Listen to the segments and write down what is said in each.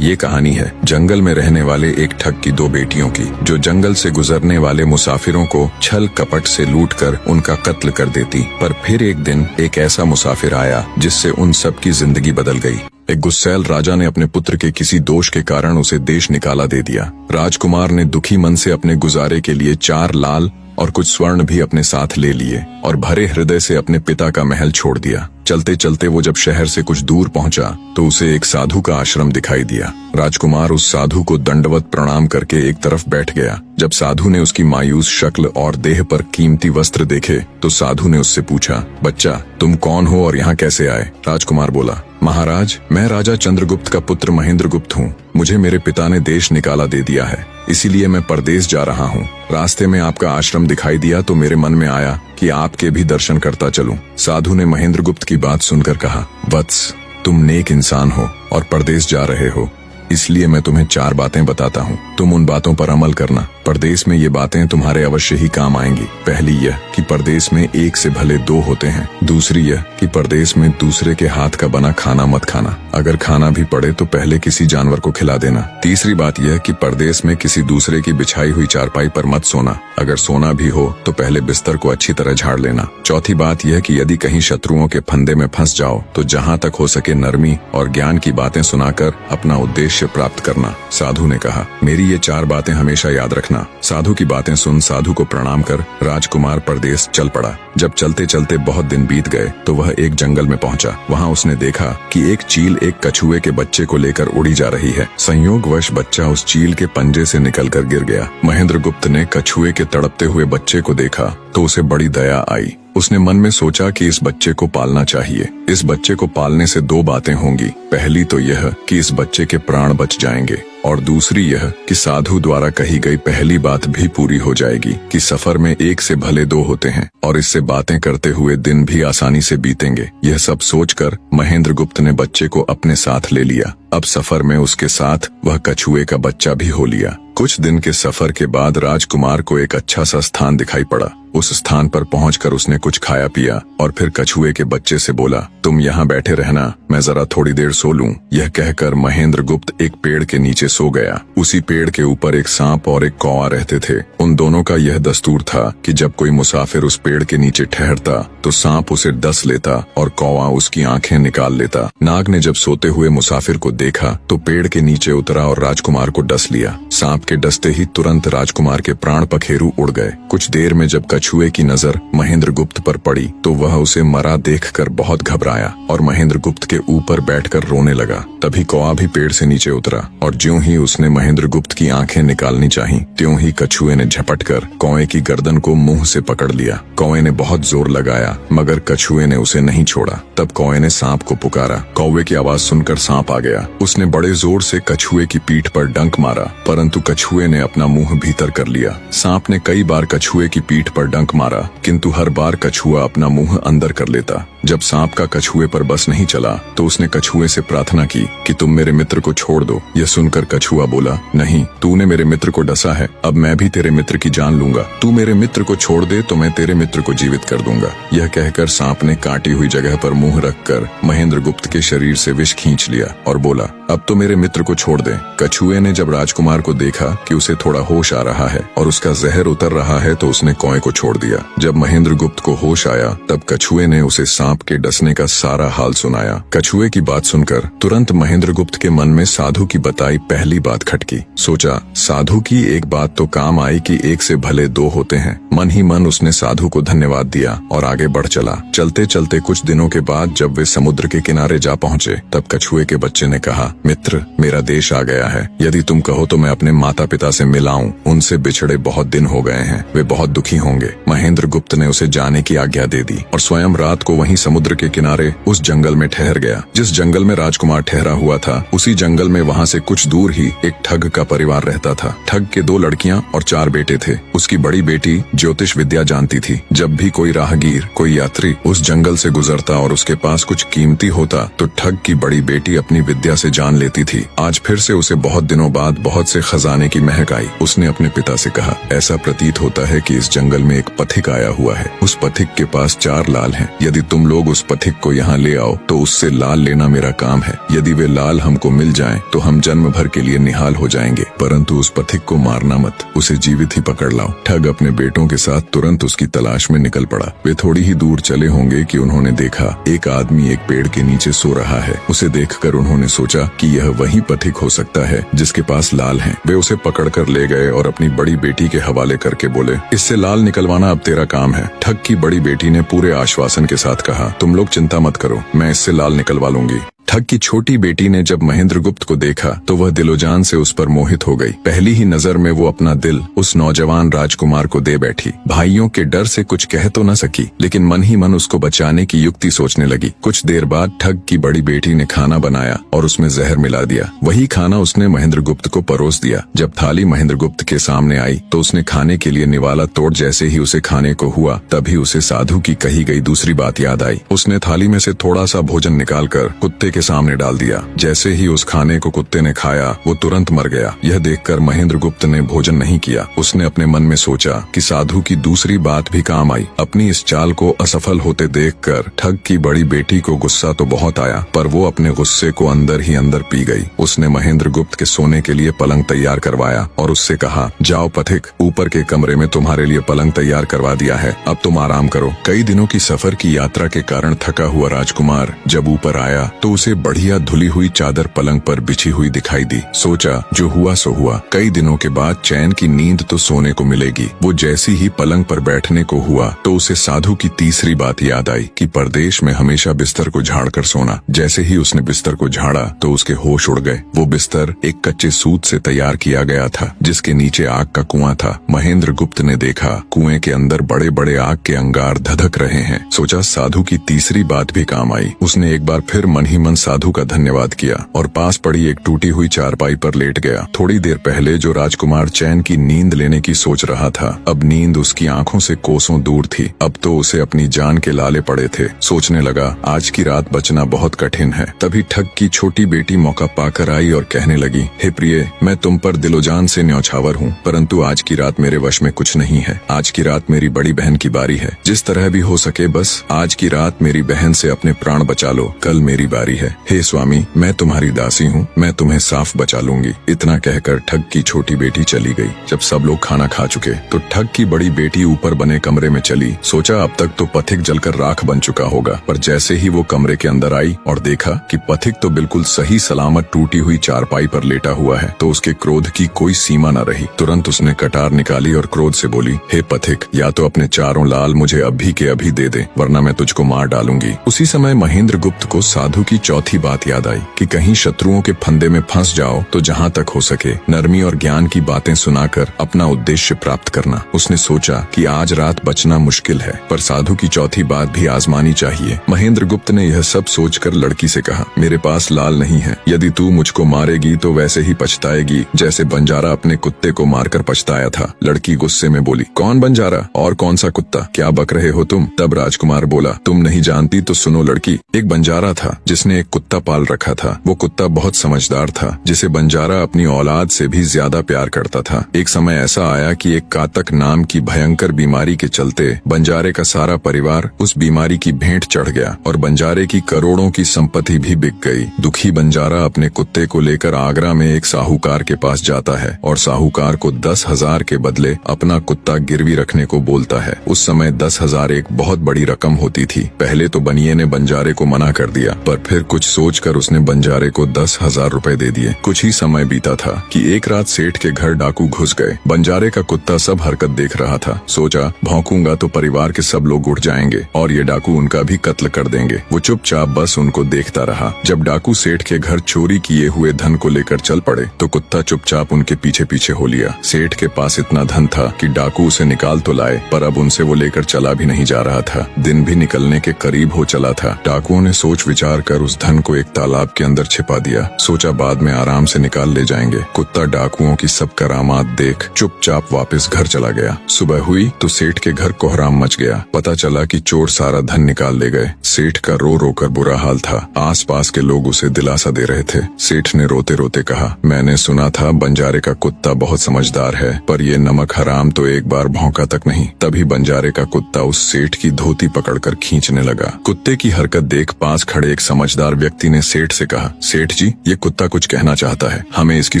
ये कहानी है जंगल में रहने वाले एक ठग की दो बेटियों की, जो जंगल से गुजरने वाले मुसाफिरों को छल कपट से लूटकर उनका कत्ल कर देती। पर फिर एक दिन एक ऐसा मुसाफिर आया जिससे उन सब की जिंदगी बदल गई। एक गुस्सैल राजा ने अपने पुत्र के किसी दोष के कारण उसे देश निकाला दे दिया। राजकुमार ने दुखी मन से अपने गुजारे के लिए 4 लाल और कुछ स्वर्ण भी अपने साथ ले लिए और भरे हृदय से अपने पिता का महल छोड़ दिया। चलते चलते वो जब शहर से कुछ दूर पहुंचा तो उसे एक साधु का आश्रम दिखाई दिया। राजकुमार उस साधु को दंडवत प्रणाम करके एक तरफ बैठ गया। जब साधु ने उसकी मायूस शक्ल और देह पर कीमती वस्त्र देखे तो साधु ने उससे पूछा, बच्चा तुम कौन हो और यहाँ कैसे आए? राजकुमार बोला, महाराज मैं राजा चंद्रगुप्त का पुत्र महेंद्रगुप्त हूँ। मुझे मेरे पिता ने देश निकाला दे दिया है, इसीलिए मैं परदेश जा रहा हूँ। रास्ते में आपका आश्रम दिखाई दिया तो मेरे मन में आया कि आपके भी दर्शन करता चलूं। साधु ने महेंद्रगुप्त की बात सुनकर कहा, वत्स तुम नेक इंसान हो और परदेश जा रहे हो, इसलिए मैं तुम्हें 4 बातें बताता हूँ। तुम उन बातों पर अमल करना। परदेश में ये बातें तुम्हारे अवश्य ही काम आएंगी। पहली यह कि परदेश में एक से भले 2 होते हैं। दूसरी यह कि परदेश में दूसरे के हाथ का बना खाना मत खाना। अगर खाना भी पड़े तो पहले किसी जानवर को खिला देना। तीसरी बात यह कि परदेश में किसी दूसरे की बिछाई हुई चारपाई पर मत सोना। अगर सोना भी हो तो पहले बिस्तर को अच्छी तरह झाड़ लेना। चौथी बात यह कि यदि कहीं शत्रुओं के फंदे में फंस जाओ तो जहाँ तक हो सके नरमी और ज्ञान की बातें सुनाकर अपना उद्देश्य प्राप्त करना। साधु ने कहा, मेरी ये 4 बातें हमेशा याद रखना। साधु की बातें सुन साधु को प्रणाम कर राजकुमार परदेश चल पड़ा। जब चलते चलते बहुत दिन बीत गए तो वह एक जंगल में पहुंचा। वहां उसने देखा कि एक चील एक कछुए के बच्चे को लेकर उड़ी जा रही है। संयोगवश बच्चा उस चील के पंजे से निकलकर गिर गया। महेंद्रगुप्त ने कछुए के तड़पते हुए बच्चे को देखा तो उसे बड़ी दया आई। उसने मन में सोचा कि इस बच्चे को पालना चाहिए। इस बच्चे को पालने से 2 बातें होंगी। पहली तो यह कि इस बच्चे के प्राण बच जाएंगे और दूसरी यह कि साधु द्वारा कही गई पहली बात भी पूरी हो जाएगी कि सफर में एक से भले 2 होते हैं और इससे बातें करते हुए दिन भी आसानी से बीतेंगे। यह सब सोचकर महेंद्रगुप्त ने बच्चे को अपने साथ ले लिया। अब सफर में उसके साथ वह कछुए का बच्चा भी हो लिया। कुछ दिन के सफर के बाद राजकुमार को एक अच्छा सा स्थान दिखाई पड़ा। उस स्थान पर पहुंचकर उसने कुछ खाया पिया और फिर कछुए के बच्चे से बोला, तुम यहाँ बैठे रहना, मैं जरा थोड़ी देर सो लूं। यह कहकर महेंद्रगुप्त एक पेड़ के नीचे सो गया। उसी पेड़ के ऊपर एक सांप और एक कौवा रहते थे। उन दोनों का यह दस्तूर था कि जब कोई मुसाफिर उस पेड़ के नीचे ठहरता तो सांप उसे डस लेता और कौवा उसकी आंखें निकाल लेता। नाग ने जब सोते हुए मुसाफिर को देखा तो पेड़ के नीचे उतरा और राजकुमार को डस लिया। सांप के डसते ही तुरंत राजकुमार के प्राण पखेरु उड़ गए। कुछ देर में जब कछुए की नजर महेंद्रगुप्त पर पड़ी तो वह उसे मरा देखकर बहुत घबराया और महेंद्रगुप्त के ऊपर बैठकर रोने लगा। तभी कौवा भी पेड़ से नीचे उतरा और ज्यों ही उसने महेंद्रगुप्त की आंखें निकालनी चाही त्यों ही कछुए ने झपटकर कौवे की गर्दन को मुंह से पकड़ लिया। कौवे ने बहुत जोर लगाया मगर कछुए ने उसे नहीं छोड़ा। तब कौवे ने सांप को पुकारा। कौवे की आवाज सुनकर सांप आ गया। उसने बड़े जोर से कछुए की पीठ पर डंक मारा परंतु कछुए ने अपना मुंह भीतर कर लिया। सांप ने कई बार कछुए की पीठ पर डंक मारा किंतु हर बार कछुआ अपना मुंह अंदर कर लेता। जब सांप का कछुए पर बस नहीं चला तो उसने कछुए से प्रार्थना की कि तुम मेरे मित्र को छोड़ दो। यह सुनकर कछुआ बोला, नहीं, तूने मेरे मित्र को डसा है, अब मैं भी तेरे मित्र की जान लूंगा। तू मेरे मित्र को छोड़ दे तो मैं तेरे मित्र को जीवित कर दूंगा। यह कहकर सांप ने काटी हुई जगह पर मुंह रखकर महेंद्रगुप्त के शरीर से विष खींच लिया और बोला, अब तो मेरे मित्र को छोड़ दे। कछुए ने जब राजकुमार को देखा कि उसे थोड़ा होश आ रहा है और उसका जहर उतर रहा है तो उसने कौवे को छोड़ दिया। जब महेंद्रगुप्त को होश आया तब कछुए ने उसे सांप के डसने का सारा हाल सुनाया। कछुए की बात सुनकर तुरंत महेंद्रगुप्त के मन में साधु की बताई पहली बात खटकी। सोचा, साधु की एक बात तो काम आई कि एक से भले 2 होते हैं। मन ही मन उसने साधु को धन्यवाद दिया और आगे बढ़ चला। चलते चलते कुछ दिनों के बाद जब वे समुद्र के किनारे जा पहुंचे तब कछुए के बच्चे ने कहा, मित्र, मेरा देश आ गया है। यदि तुम कहो तो मैं अपने माता पिता से मिलाऊं। उनसे बिछड़े बहुत दिन हो गए हैं, वे बहुत दुखी होंगे। महेंद्रगुप्त ने उसे जाने की आज्ञा दे दी और स्वयं रात को वहीं समुद्र के किनारे उस जंगल में ठहर गया। जिस जंगल में राजकुमार ठहरा हुआ था उसी जंगल में वहां से कुछ दूर ही एक ठग का परिवार रहता था। ठग के 2 लड़कियां और 4 बेटे थे। उसकी बड़ी बेटी ज्योतिष विद्या जानती थी। जब भी कोई राहगीर, कोई यात्री उस जंगल से गुजरता और उसके पास कुछ कीमती होता तो ठग की बड़ी बेटी अपनी विद्या से जान लेती थी। आज फिर से उसे बहुत दिनों बाद बहुत से खजाने की महक आई। उसने अपने पिता से कहा, ऐसा प्रतीत होता है कि इस जंगल में एक पथिक आया हुआ है। उस पथिक के पास 4 लाल हैं। यदि तुम लोग उस पथिक को यहाँ ले आओ तो उससे लाल लेना मेरा काम है। यदि वे लाल हमको मिल जाएं तो हम जन्म भर के लिए निहाल हो जाएंगे, परंतु उस पथिक को मारना मत, उसे जीवित ही पकड़ लाओ। ठग अपने बेटों के साथ तुरंत उसकी तलाश में निकल पड़ा। वे थोड़ी ही दूर चले होंगे कि उन्होंने देखा एक आदमी एक पेड़ के नीचे सो रहा है। उसे देखकर उन्होंने सोचा कि यह वही पथिक हो सकता है जिसके पास लाल हैं। वे उसे पकड़कर ले गए और अपनी बड़ी बेटी के हवाले करके बोले, इससे लाल निकलवाना अब तेरा काम है। ठग की बड़ी बेटी ने पूरे आश्वासन के साथ कहा, तुम लोग चिंता मत करो, मैं इससे लाल निकलवा लूंगी। ठग की छोटी बेटी ने जब महेंद्रगुप्त को देखा तो वह दिलोजान से उस पर मोहित हो गई। पहली ही नजर में वो अपना दिल उस नौजवान राजकुमार को दे बैठी। भाइयों के डर से कुछ कह तो न सकी, लेकिन मन ही मन उसको बचाने की युक्ति सोचने लगी। कुछ देर बाद ठग की बड़ी बेटी ने खाना बनाया और उसमें जहर मिला दिया। वही खाना उसने महेंद्रगुप्त को परोस दिया। जब थाली महेंद्रगुप्त के सामने आई तो उसने खाने के लिए निवाला तोड़ जैसे ही उसे खाने को हुआ, तभी उसे साधु की कही गई दूसरी बात याद आई। उसने थाली में से थोड़ा सा भोजन निकालकर कुत्ते के सामने डाल दिया। जैसे ही उस खाने को कुत्ते ने खाया वो तुरंत मर गया। यह देखकर महेंद्रगुप्त ने भोजन नहीं किया। उसने अपने मन में सोचा कि साधु की दूसरी बात भी काम आई। अपनी इस चाल को असफल होते देखकर ठग की बड़ी बेटी को गुस्सा तो बहुत आया, पर वो अपने गुस्से को अंदर ही अंदर पी गई। उसने महेंद्रगुप्त के सोने के लिए पलंग तैयार करवाया और उससे कहा, जाओ पथिक, ऊपर के कमरे में तुम्हारे लिए पलंग तैयार करवा दिया है, अब तुम आराम करो। कई दिनों की सफर की यात्रा के कारण थका हुआ राजकुमार जब ऊपर आया तो उसे बढ़िया धुली हुई चादर पलंग पर बिछी हुई दिखाई दी। सोचा, जो हुआ सो हुआ, कई दिनों के बाद चैन की नींद तो सोने को मिलेगी। वो जैसी ही पलंग पर बैठने को हुआ तो उसे साधु की तीसरी बात याद आई कि परदेश में हमेशा बिस्तर को झाड़कर सोना। जैसे ही उसने बिस्तर को झाड़ा तो उसके होश उड़ गए। वो बिस्तर एक कच्चे सूत से तैयार किया गया था जिसके नीचे आग का कुआं था। महेंद्रगुप्त ने देखा कुएं के अंदर बड़े बड़े आग के अंगार धधक रहे हैं। सोचा, साधु की तीसरी बात भी काम आई। उसने एक बार फिर मन ही मन साधु का धन्यवाद किया और पास पड़ी एक टूटी हुई चारपाई पर लेट गया। थोड़ी देर पहले जो राजकुमार चैन की नींद लेने की सोच रहा था, अब नींद उसकी आंखों से कोसों दूर थी। अब तो उसे अपनी जान के लाले पड़े थे। सोचने लगा, आज की रात बचना बहुत कठिन है। तभी ठग की छोटी बेटी मौका पाकर आई और कहने लगी, हे प्रिय, मैं तुम पर दिलोजान से न्यौछावर हूँ, परंतु आज की रात मेरे वश में कुछ नहीं है। आज की रात मेरी बड़ी बहन की बारी है। जिस तरह भी हो सके बस आज की रात मेरी बहन से अपने प्राण बचा लो, कल मेरी बारी है। हे स्वामी, मैं तुम्हारी दासी हूँ, मैं तुम्हें साफ बचा लूंगी। इतना कहकर ठग की छोटी बेटी चली गई। जब सब लोग खाना खा चुके तो ठग की बड़ी बेटी ऊपर बने कमरे में चली। सोचा, अब तक तो पथिक जलकर राख बन चुका होगा, पर जैसे ही वो कमरे के अंदर आई और देखा कि पथिक तो बिल्कुल सही सलामत टूटी हुई चारपाई पर लेटा हुआ है तो उसके क्रोध की कोई सीमा न रही। तुरंत उसने कटार निकाली और क्रोध से बोली, हे पथिक, या तो अपने 4 लाल मुझे अभी के अभी दे दे, वरना मैं तुझको मार डालूंगी। उसी समय महेंद्रगुप्त को साधु की चौथी बात याद आई कि कहीं शत्रुओं के फंदे में फंस जाओ तो जहाँ तक हो सके नरमी और ज्ञान की बातें सुनाकर अपना उद्देश्य प्राप्त करना। उसने सोचा कि आज रात बचना मुश्किल है, पर साधु की चौथी बात भी आजमानी चाहिए। महेंद्रगुप्त ने यह सब सोचकर लड़की से कहा, मेरे पास लाल नहीं है। यदि तू मुझको मारेगी तो वैसे ही पछताएगी जैसे बंजारा अपने कुत्ते को मारकर पछताया था। लड़की गुस्से में बोली, कौन बंजारा और कौन सा कुत्ता, क्या बक रहे हो तुम? तब राजकुमार बोला, तुम नहीं जानती तो सुनो लड़की, एक बंजारा था जिसने एक कुत्ता पाल रखा था। वो कुत्ता बहुत समझदार था जिसे बंजारा अपनी औलाद से भी ज्यादा प्यार करता था। एक समय ऐसा आया कि एक कातक नाम की भयंकर बीमारी के चलते बंजारे का सारा परिवार उस बीमारी की भेंट चढ़ गया और बंजारे की करोड़ों की संपत्ति भी बिक गई। दुखी बंजारा अपने कुत्ते को लेकर आगरा में एक साहूकार के पास जाता है और साहूकार को 10,000 के बदले अपना कुत्ता गिरवी रखने को बोलता है। उस समय 10,000 एक बहुत बड़ी रकम होती थी। पहले तो बनिए ने बंजारे को मना कर दिया, पर फिर कुछ सोचकर उसने बंजारे को 10,000 रुपए दे दिए। कुछ ही समय बीता था कि एक रात सेठ के घर डाकू घुस गए। बंजारे का कुत्ता सब हरकत देख रहा था। सोचा, भौंकूंगा तो परिवार के सब लोग उठ जाएंगे और ये डाकू उनका भी कत्ल कर देंगे। वो चुपचाप बस उनको देखता रहा। जब डाकू सेठ के घर चोरी किए हुए धन को लेकर चल पड़े तो कुत्ता चुपचाप उनके पीछे पीछे हो लिया। सेठ के पास इतना धन था कि डाकू उसे निकाल तो लाए, पर अब उनसे वो लेकर चला भी नहीं जा रहा था। दिन भी निकलने के करीब हो चला था। डाकुओं ने सोच विचार कर उस धन को एक तालाब के अंदर छिपा दिया। सोचा बाद में आराम से निकाल ले जाएंगे। कुत्ता डाकुओं की सब करामात देख चुपचाप वापस घर चला गया। सुबह हुई तो सेठ के घर कोहराम मच गया। पता चला कि चोर सारा धन निकाल ले गए। सेठ का रो रो कर बुरा हाल था। आसपास के लोग उसे दिलासा दे रहे थे। सेठ ने रोते रोते कहा, मैंने सुना था बंजारे का कुत्ता बहुत समझदार है, पर ये नमक हराम तो एक बार भौंका तक नहीं। तभी बंजारे का कुत्ता उस सेठ की धोती पकड़कर खींचने लगा। कुत्ते की हरकत देख पास खड़े एक समझदार व्यक्ति ने सेठ से कहा, सेठ जी, ये कुत्ता कुछ कहना चाहता है, हमें इसकी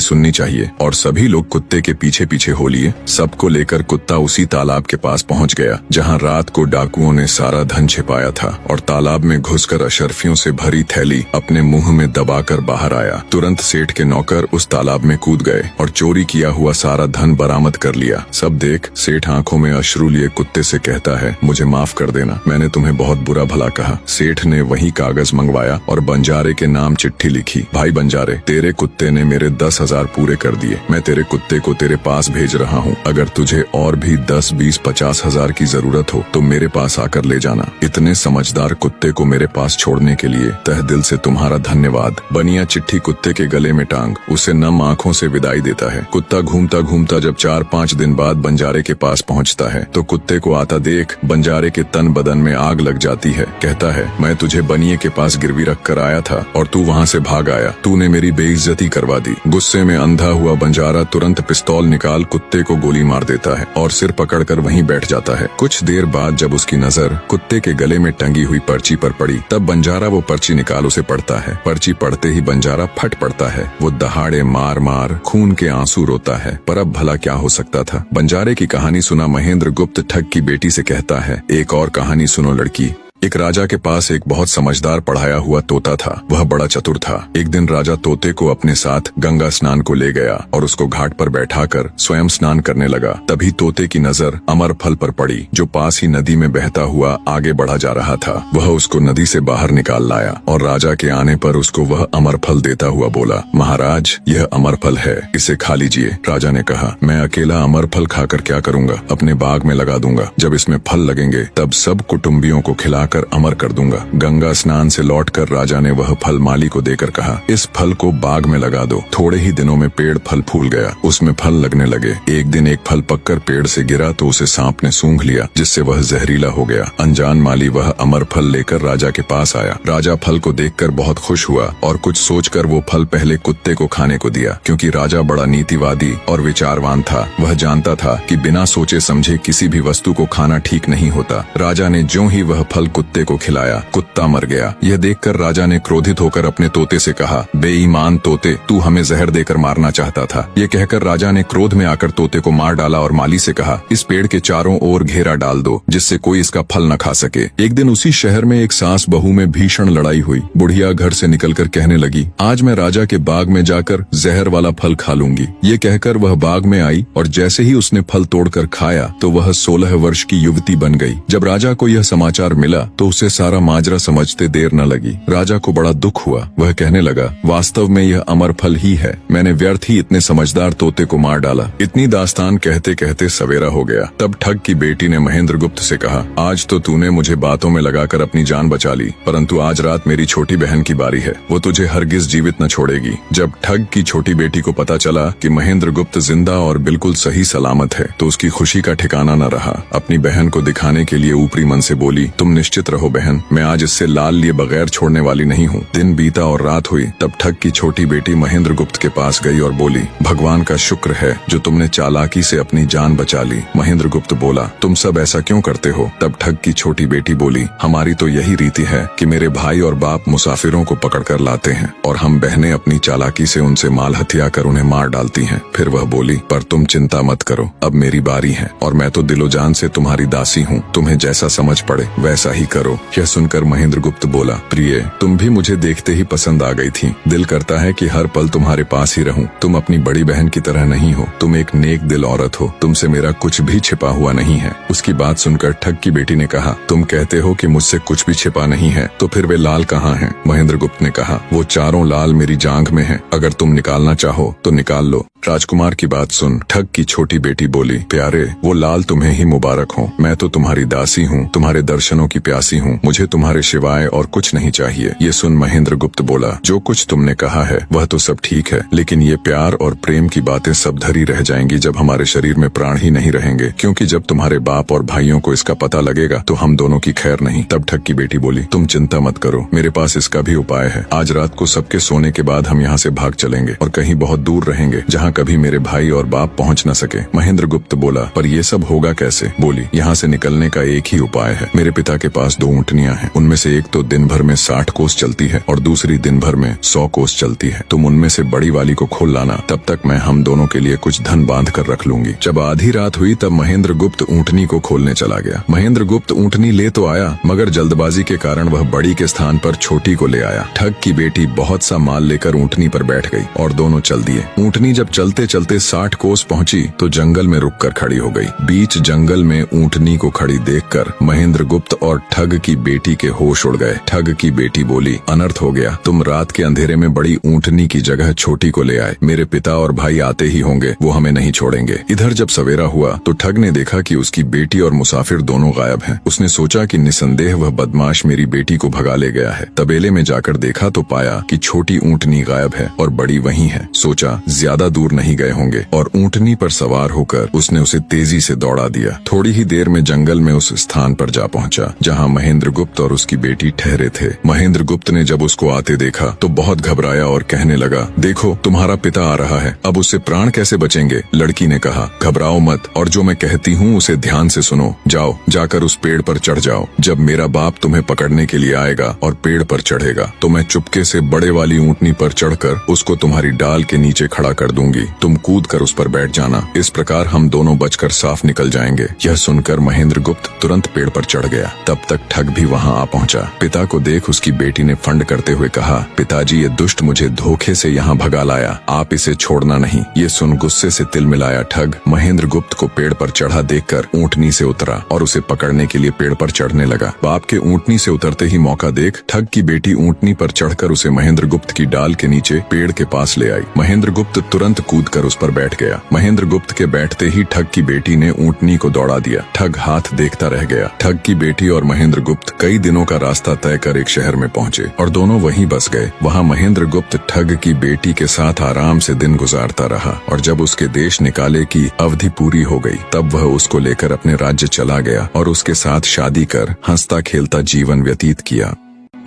सुननी चाहिए। और सभी लोग कुत्ते के पीछे पीछे हो लिए। सबको लेकर कुत्ता उसी तालाब के पास पहुंच गया जहां रात को डाकुओं ने सारा धन छिपाया था, और तालाब में घुसकर अशर्फियों से भरी थैली अपने मुंह में दबाकर बाहर आया। तुरंत सेठ के नौकर उस तालाब में कूद गए और चोरी किया हुआ सारा धन बरामद कर लिया। सब देख सेठ आंखों में अश्रु लिए कुत्ते से कहता है, मुझे माफ कर देना, मैंने तुम्हें बहुत बुरा भला कहा। सेठ ने वही कागज मंगवाया और बंजारे के नाम चिट्ठी लिखी, भाई बंजारे, तेरे कुत्ते ने मेरे 10,000 पूरे कर दिए। मैं तेरे कुत्ते को तेरे पास भेज रहा हूँ। अगर तुझे और भी 10, 20, 50 हजार की जरूरत हो तो मेरे पास आकर ले जाना। इतने समझदार कुत्ते को मेरे पास छोड़ने के लिए तहे दिल से तुम्हारा धन्यवाद। बनिया चिट्ठी कुत्ते के गले में टांग उसे नम आंखों से विदाई देता है। कुत्ता घूमता घूमता जब 4-5 दिन बाद बंजारे के पास पहुंचता है तो कुत्ते को आता देख बंजारे के तन बदन में आग लग जाती है। कहता है, मैं तुझे बनिए के पास गिरवी रख कर आया था और तू वहाँ से भाग आया। तूने मेरी बेइज्जती करवा दी। गुस्से में अंधा हुआ बंजारा तुरंत पिस्तौल निकाल कुत्ते को गोली मार देता है और सिर पकड़कर वहीं बैठ जाता है। कुछ देर बाद जब उसकी नजर कुत्ते के गले में टंगी हुई पर्ची पर पड़ी तब बंजारा वो पर्ची निकाल उसे पढ़ता है। पर्ची पढ़ते ही बंजारा फट पड़ता है। वो दहाड़े मार मार खून के आंसू रोता है। पर अब भला क्या हो सकता था। बंजारे की कहानी सुना महेंद्र गुप्त ठग की बेटी से कहता है, एक और कहानी सुनो लड़की। एक राजा के पास एक बहुत समझदार पढ़ाया हुआ तोता था। वह बड़ा चतुर था। एक दिन राजा तोते को अपने साथ गंगा स्नान को ले गया और उसको घाट पर बैठाकर स्वयं स्नान करने लगा। तभी तोते की नजर अमर फल पर पड़ी जो पास ही नदी में बहता हुआ आगे बढ़ा जा रहा था। वह उसको नदी से बाहर निकाल लाया और राजा के आने पर उसको वह अमर फल देता हुआ बोला, महाराज, यह अमर फल है, इसे खा लीजिए। राजा ने कहा, मैं अकेला अमर फल खाकर क्या करूंगा, अपने बाग में लगा दूंगा। जब इसमें फल लगेंगे तब सब कुटुंबियों को खिला कर अमर कर दूंगा। गंगा स्नान से लौटकर राजा ने वह फल माली को देकर कहा, इस फल को बाग में लगा दो। थोड़े ही दिनों में पेड़ फल फूल गया, उसमें फल लगने लगे। एक दिन एक फल पककर पेड़ से गिरा तो उसे सांप ने सूंघ लिया, जिससे वह जहरीला हो गया। अनजान माली वह अमर फल लेकर राजा के पास आया। राजा फल को देखकर बहुत खुश हुआ और कुछ सोचकर वो फल पहले कुत्ते को खाने को दिया, क्योंकि राजा बड़ा नीतिवादी और विचारवान था। वह जानता था कि बिना सोचे समझे किसी भी वस्तु को खाना ठीक नहीं होता। राजा ने ज्यों ही वह फल कुत्ते को खिलाया, कुत्ता मर गया। यह देखकर राजा ने क्रोधित होकर अपने तोते से कहा, बेईमान तोते, तू हमें जहर देकर मारना चाहता था। ये कहकर राजा ने क्रोध में आकर तोते को मार डाला और माली से कहा, इस पेड़ के चारों ओर घेरा डाल दो जिससे कोई इसका फल न खा सके। एक दिन उसी शहर में एक सास बहू में भीषण लड़ाई हुई। बुढ़िया घर से निकलकर कहने लगी, आज मैं राजा के बाग में जाकर जहर वाला फल खा लूंगी। ये कहकर वह बाग में आई और जैसे ही उसने फल तोड़कर खाया तो वह 16 वर्ष की युवती बन गई। जब राजा को यह समाचार मिला तो उसे सारा माजरा समझते देर न लगी। राजा को बड़ा दुख हुआ। वह कहने लगा, वास्तव में यह अमर फल ही है, मैंने व्यर्थ ही इतने समझदार तोते को मार डाला। इतनी दास्तान कहते कहते सवेरा हो गया। तब ठग की बेटी ने महेंद्र गुप्त से कहा, आज तो तूने मुझे बातों में लगाकर अपनी जान बचा ली, परंतु आज रात मेरी छोटी बहन की बारी है, वो तुझे हरगिज जीवित न छोड़ेगी। जब ठग की छोटी बेटी को पता चला कि महेंद्र गुप्त जिंदा और बिल्कुल सही सलामत है तो उसकी खुशी का ठिकाना न रहा। अपनी बहन को दिखाने के लिए ऊपरी मन से बोली, तुम निश्चित रहो बहन, मैं आज इससे लाल लिए बगैर छोड़ने वाली नहीं हूँ। दिन बीता और रात हुई। तब ठग की छोटी बेटी महेंद्र गुप्त के पास गई और बोली, भगवान का शुक्र है जो तुमने चालाकी से अपनी जान बचा ली। महेंद्र गुप्त बोला, तुम सब ऐसा क्यों करते हो? तब ठग की छोटी बेटी बोली, हमारी तो यही रीति है कि मेरे भाई और बाप मुसाफिरों को पकड़कर लाते हैं और हम बहनें अपनी चालाकी से उनसे माल हथिया कर उन्हें मार डालती हैं। फिर वह बोली, पर तुम चिंता मत करो, अब मेरी बारी है और मैं तो दिलो जान से तुम्हारी दासी हूँ, तुम्हें जैसा समझ पड़े वैसा ही करो। यह सुनकर महेंद्र गुप्त बोला, प्रिय, तुम भी मुझे देखते ही पसंद आ गई थी। दिल करता है कि हर पल तुम्हारे पास ही रहूं। तुम अपनी बड़ी बहन की तरह नहीं हो, तुम एक नेक दिल औरत हो, तुमसे मेरा कुछ भी छिपा हुआ नहीं है। उसकी बात सुनकर ठग की बेटी ने कहा, तुम कहते हो कि मुझसे कुछ भी छिपा नहीं है, तो फिर वे लाल कहाँ हैं? महेंद्र गुप्त ने कहा, वो चारों लाल मेरी जांघ में हैं, अगर तुम निकालना चाहो तो निकाल लो। राजकुमार की बात सुन ठग की छोटी बेटी बोली, प्यारे वो लाल तुम्हें ही मुबारक हो। मैं तो तुम्हारी दासी हूँ, तुम्हारे दर्शनों की प्यासी हूँ, मुझे तुम्हारे सिवाय और कुछ नहीं चाहिए। ये सुन महेंद्र गुप्त बोला, जो कुछ तुमने कहा है वह तो सब ठीक है, लेकिन ये प्यार और प्रेम की बातें सब धरी रह जाएंगी जब हमारे शरीर में प्राण ही नहीं रहेंगे, क्योंकि जब तुम्हारे बाप और भाइयों को इसका पता लगेगा तो हम दोनों की खैर नहीं। तब ठग की बेटी बोली, तुम चिंता मत करो, मेरे पास इसका भी उपाय है। आज रात को सबके सोने के बाद हम यहाँ से भाग चलेंगे और कहीं बहुत दूर रहेंगे जहाँ कभी मेरे भाई और बाप पहुँच न सके। महेंद्र गुप्त बोला, पर ये सब होगा कैसे? बोली, यहाँ से निकलने का एक ही उपाय है। मेरे पिता के पास 2 ऊँटनियाँ हैं, उनमें से एक तो दिन भर में 60 कोस चलती है और दूसरी दिन भर में 100 कोस चलती है। तुम उनमें से बड़ी वाली को खोल लाना, तब तक मैं हम दोनों के लिए कुछ धन बांध कर रख लूंगी। जब आधी रात हुई तब महेंद्र गुप्त ऊँटनी को खोलने चला गया। महेंद्र गुप्त ऊँटनी ले तो आया, मगर जल्दबाजी के कारण वह बड़ी के स्थान पर छोटी को ले आया। ठग की बेटी बहुत सा माल लेकर ऊँटनी पर बैठ गई और दोनों चल दिए। ऊँटनी जब चलते चलते 60 कोस पहुंची तो जंगल में रुककर खड़ी हो गई। बीच जंगल में ऊँटनी को खड़ी देखकर महेंद्र गुप्त और ठग की बेटी के होश उड़ गए। ठग की बेटी बोली, अनर्थ हो गया, तुम रात के अंधेरे में बड़ी ऊँटनी की जगह छोटी को ले आए। मेरे पिता और भाई आते ही होंगे, वो हमें नहीं छोड़ेंगे। इधर जब सवेरा हुआ तो ठग ने देखा कि उसकी बेटी और मुसाफिर दोनों गायब हैं। उसने सोचा कि निसंदेह वह बदमाश मेरी बेटी को भगा ले गया है। तबेले में जाकर देखा तो पाया कि छोटी ऊँटनी गायब है और बड़ी वहीं है। सोचा ज्यादा दूर नहीं गए होंगे और ऊँटनी पर सवार होकर उसने उसे तेजी से दौड़ा दिया। थोड़ी ही देर में जंगल में उस स्थान पर जा पहुंचा जहां महेंद्र गुप्त और उसकी बेटी ठहरे थे। महेंद्र गुप्त ने जब उसको आते देखा तो बहुत घबराया और कहने लगा, देखो तुम्हारा पिता आ रहा है, अब उससे प्राण कैसे बचेंगे? लड़की ने कहा, घबराओ मत और जो मैं कहती हूँ उसे ध्यान से सुनो। जाओ, जाकर उस पेड़ पर चढ़ जाओ। जब मेरा बाप तुम्हें पकड़ने के लिए आएगा और पेड़ पर चढ़ेगा तो मैं चुपके से बड़े वाली ऊँटनी पर चढ़कर उसको तुम्हारी डाल के नीचे खड़ा कर दूंगी। तुम कूद कर उस पर बैठ जाना, इस प्रकार हम दोनों बचकर साफ निकल जाएंगे। यह सुनकर महेंद्र गुप्त तुरंत पेड़ पर चढ़ गया। तब तक ठग भी वहां आ पहुंचा। पिता को देख उसकी बेटी ने फंड करते हुए कहा, पिताजी ये दुष्ट मुझे धोखे से यहाँ भगा लाया, आप इसे छोड़ना नहीं। ये सुन गुस्से से तिल मिलाया ठग महेंद्र गुप्त को पेड़ पर चढ़ा देखकर ऊँटनी से उतरा और उसे पकड़ने के लिए पेड़ पर चढ़ने लगा। बाप के ऊँटनी से उतरते ही मौका देख ठग की बेटी ऊँटनी पर चढ़कर उसे महेंद्र गुप्त की डाल के नीचे पेड़ के पास ले आई। महेंद्र गुप्त तुरंत कूदकर उस पर बैठ गया। महेंद्र गुप्त के बैठते ही ठग की बेटी ने ऊँटनी को दौड़ा दिया। ठग हाथ देखता रह गया। ठग की बेटी और महेंद्र गुप्त कई दिनों का रास्ता तय कर एक शहर में पहुंचे और दोनों वहीं बस गए। वहां महेंद्र गुप्त ठग की बेटी के साथ आराम से दिन गुजारता रहा और जब उसके देश निकाले की अवधि पूरी हो गई तब वह उसको लेकर अपने राज्य चला गया और उसके साथ शादी कर हंसता खेलता जीवन व्यतीत किया।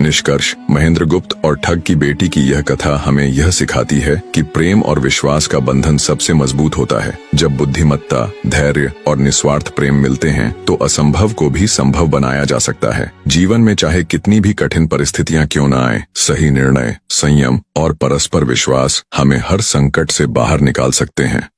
निष्कर्ष, महेंद्र गुप्त और ठग की बेटी की यह कथा हमें यह सिखाती है कि प्रेम और विश्वास का बंधन सबसे मजबूत होता है। जब बुद्धिमत्ता, धैर्य और निस्वार्थ प्रेम मिलते हैं तो असंभव को भी संभव बनाया जा सकता है। जीवन में चाहे कितनी भी कठिन परिस्थितियां क्यों न आए, सही निर्णय, संयम और परस्पर विश्वास हमें हर संकट से बाहर निकाल सकते हैं।